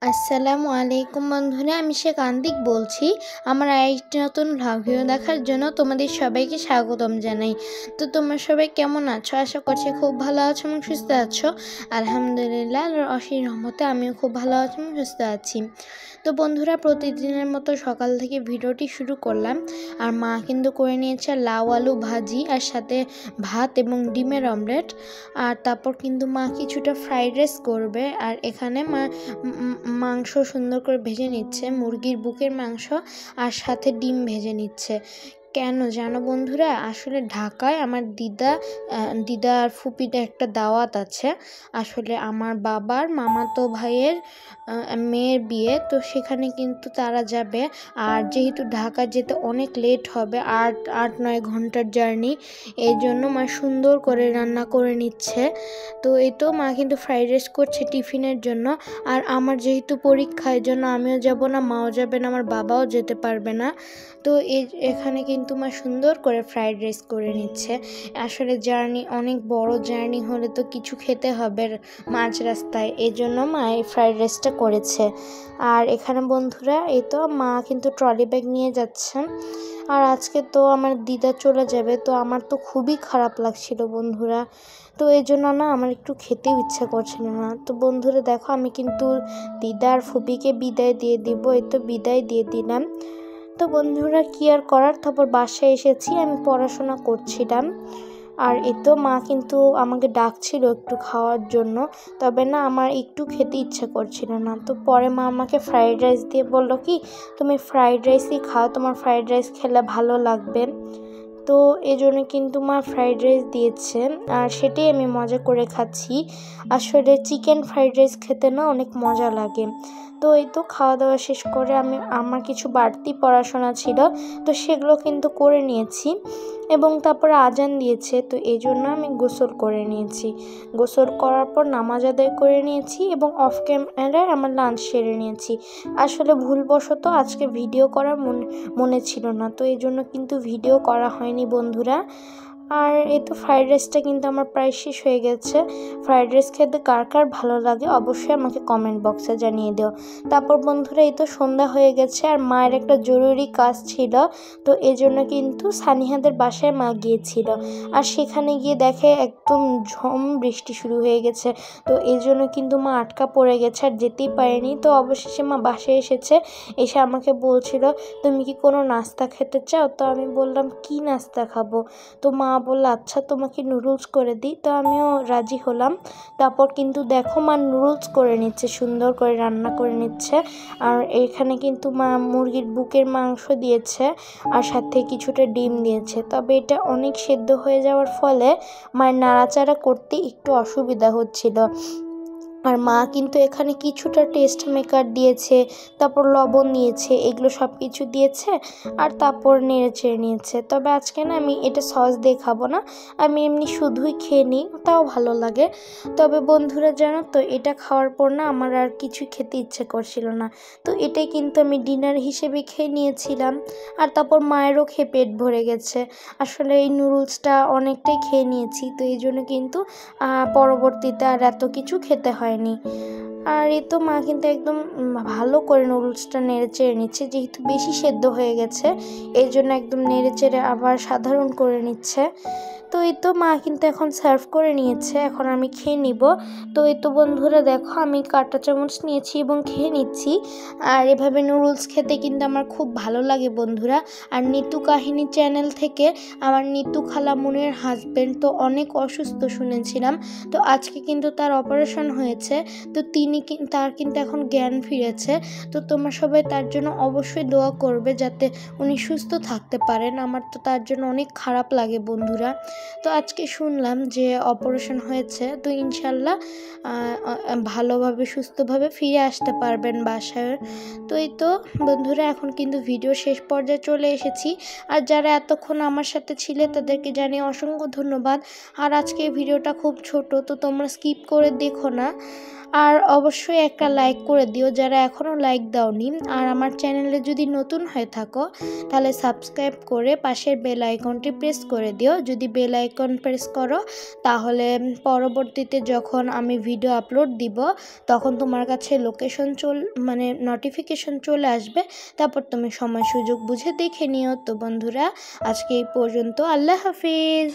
আসসালামু আলাইকুম বন্ধুরা, আমি শেখ আন্তিক বলছি। আমার আরেকটি নতুন ভ্লগ ভিডিও দেখার জন্য তোমাদের সবাইকে স্বাগতম জানাই। তো তোমরা সবাই কেমন আছো? আশা করছি খুব ভালো আছো এবং সুস্থ আছো। আলহামদুলিল্লাহ, আল্লাহর অসীম রহমতে আমিও খুব ভালো আছি এবং সুস্থ আছি। তো বন্ধুরা, প্রতিদিনের মতো সকাল থেকে ভিডিওটি শুরু করলাম। আর মা কিন্তু করে নিয়েছে লাউ আলু ভাজি, আর সাথে ভাত এবং ডিমের অমলেট। আর তারপর কিন্তু মা কিছুটা ফ্রাইড রাইস করবে। আর এখানে মা মাংস সুন্দর করে ভেজে নিচ্ছে, মুরগির বুকের মাংস, আর সাথে ডিম ভেজে নিচ্ছে। কেন জানো বন্ধুরা, আসলে ঢাকায় আমার দিদা আর ফুপিদের একটা দাওয়াত আছে। আসলে আমার বাবার মামাতো ভাইয়ের মেয়ের বিয়ে, তো সেখানে কিন্তু তারা যাবে। আর যেহেতু ঢাকা যেতে অনেক লেট হবে, 8-9 ঘন্টার জার্নি, এই জন্য মা সুন্দর করে রান্না করে নিচ্ছে। তো এই তো মা কিন্তু ফ্রাইড রাইস করছে টিফিনের জন্য। আর আমার যেহেতু পরীক্ষা, এই জন্য আমিও যাব না, মাও যাবে না, আমার বাবাও যেতে পারবে না। তো এখানে কিন্তু মা সুন্দর করে ফ্রাইড রাইস করে নিচ্ছে। আসলে অনেক বড় জার্নি হলে তো কিছু খেতে হবে মাঝ রাস্তায়, এই জন্য মা এই ফ্রাইড রাইসটা করেছে। আর এখানে বন্ধুরা, এই তো মা কিন্তু ট্রলি ব্যাগ নিয়ে যাচ্ছে। আর আজকে তো আমার দিদা চলে যাবে, তো আমার তো খুবই খারাপ লাগছিল বন্ধুরা। তো এই জন্য না আমার একটু খেতেও ইচ্ছা করছিল না। তো বন্ধুরা দেখো, আমি কিন্তু দিদা আর ফুপিকে বিদায় দিয়ে দিব। এই তো বিদায় দিয়ে দিলাম। তো বন্ধুরা, কি আর করার, তারপর বাসায় এসেছি, আমি পড়াশোনা করছিলাম। আর এই তো মা কিন্তু আমাকে ডাকছিল একটু খাওয়ার জন্য, তবে না আমার একটু খেতে ইচ্ছা করছিল না। তো পরে মা আমাকে ফ্রাইড রাইস দিয়ে বললো কি, তুমি ফ্রাইড রাইসই খাও, তোমার ফ্রাইড রাইস খেলে ভালো লাগবে। তো এই জন্য কিন্তু মা ফ্রাইড রাইস দিয়েছে, আর সেটাই আমি মজা করে খাচ্ছি। আসলে চিকেন ফ্রাইড রাইস খেতে না অনেক মজা লাগে। তো এই তো খাওয়া দাওয়া শেষ করে আমার কিছু বাড়তি পড়াশোনা ছিল, তো সেগুলো কিন্তু করে নিয়েছি। এবং তারপরে আজান দিয়েছে, তো এই জন্য আমি গোসল করে নিয়েছি। গোসল করার পর নামাজ আদায় করে নিয়েছি এবং অফ ক্যামেরায় আমার লাঞ্চ সেরে নিয়েছি। আসলে ভুলবশত আজকে ভিডিও করার মনে ছিল না, তো এই জন্য কিন্তু ভিডিও করা হয়নি বন্ধুরা। আর এই তো ফ্রাইড রাইসটা কিন্তু আমার প্রায় শেষ হয়ে গেছে। ফ্রাইড রাইস খেতে কার কার ভালো লাগে অবশ্যই আমাকে কমেন্ট বক্সে জানিয়ে দিও। তারপর বন্ধুরা, এই তো সন্ধ্যা হয়ে গেছে, আর মায়ের একটা জরুরি কাজ ছিল, তো এই জন্য কিন্তু সানিহাদের বাসায় মা গিয়েছিল। আর সেখানে গিয়ে দেখে একদম ঝম বৃষ্টি শুরু হয়ে গেছে, তো এই জন্য কিন্তু মা আটকা পড়ে গেছে আর যেতেই পারেনি। তো অবশেষে মা বাসায় এসেছে, এসে আমাকে বলছিল তুমি কি কোনো নাস্তা খেতে চাও? তো আমি বললাম কি নাস্তা খাবো? তো মা বললো আচ্ছা তোমাকে নুডলস করে দিই। তো আমিও রাজি হলাম। তারপর কিন্তু দেখো মা নুডলস করে নিচ্ছে, সুন্দর করে রান্না করে নিচ্ছে। আর এখানে কিন্তু মা মুরগির বুকের মাংস দিয়েছে, আর সাথে কিছুটা ডিম দিয়েছে। তবে এটা অনেক সেদ্ধ হয়ে যাওয়ার ফলে মায়ের নাড়াচাড়া করতে একটু অসুবিধা হচ্ছিল। আর মা কিন্তু এখানে কিছুটা টেস্ট মেকার দিয়েছে, তারপর লবণ দিয়েছে, এগুলো সব কিছু দিয়েছে, আর তারপর নেড়ে চেড়ে নিয়েছে। তবে আজকে না আমি এটা সস দিয়ে খাবো না, আমি এমনি শুধুই খেয়ে নিই, তাও ভালো লাগে। তবে বন্ধুরা জানো তো, এটা খাওয়ার পর না আমার আর কিছু খেতে ইচ্ছে করছিল না। তো এটাই কিন্তু আমি ডিনার হিসেবে খেয়ে নিয়েছিলাম। আর তারপর মায়েরও খেয়ে পেট ভরে গেছে। আসলে এই নুডলসটা অনেকটাই খেয়ে নিয়েছি, তো এই জন্য কিন্তু পরবর্তীতে আর এত কিছু খেতে হয়নি। আর এই তো মা কিন্তু একদম ভালো করে নুডলসটা নেড়ে চেড়ে নিচ্ছে, যেহেতু বেশি সেদ্ধ হয়ে গেছে, এই জন্য একদম নেড়ে চেড়ে আবার সাধারণ করে নিচ্ছে। তো এই তো মা কিন্তু এখন সার্ভ করে নিয়েছে, এখন আমি খেয়ে নিব। তো এই তো বন্ধুরা দেখো, আমি কাঁটা চামচ নিয়েছি এবং খেয়ে নিচ্ছি। আর এভাবে নুডলস খেতে কিন্তু আমার খুব ভালো লাগে বন্ধুরা। আর নিতু কাহিনী চ্যানেল থেকে আমার নিতু খালামুনের হাজব্যান্ড তো অনেক অসুস্থ শুনেছিলাম, তো আজকে কিন্তু তার অপারেশন হয়েছে। তো তার কিন্তু এখন জ্ঞান ফিরেছে। তো তোমরা সবাই তার জন্য অবশ্যই দোয়া করবে যাতে উনি সুস্থ থাকতে পারেন। আমার তো তার জন্য অনেক খারাপ লাগে বন্ধুরা। তো আজকে শুনলাম যে অপারেশন হয়েছে, তো ইনশাল্লাহ ভালোভাবে সুস্থভাবে ফিরে আসতে পারবেন বাসায়। তো এই তো বন্ধুরা, এখন কিন্তু ভিডিও শেষ পর্যায়ে চলে এসেছি। আর যারা এতক্ষণ আমার সাথে ছিলে তাদেরকে জানিয়ে অসংখ্য ধন্যবাদ। আর আজকে ভিডিওটা খুব ছোট, তো তোমরা স্কিপ করে দেখো না। আর অবশ্যই একটা লাইক করে দিও যারা এখনও লাইক দাওনি। আর আমার চ্যানেলে যদি নতুন হয়ে থাকো তাহলে সাবস্ক্রাইব করে পাশের বেল আইকনটি প্রেস করে দিও। যদি বেল আইকন প্রেস করো তাহলে পরবর্তীতে যখন আমি ভিডিও আপলোড দিব তখন তোমার কাছে নোটিফিকেশন চলে আসবে, তারপর তুমি সময় সুযোগ বুঝে দেখে নিও। তো বন্ধুরা, আজকে এই পর্যন্ত। আল্লাহ হাফিজ।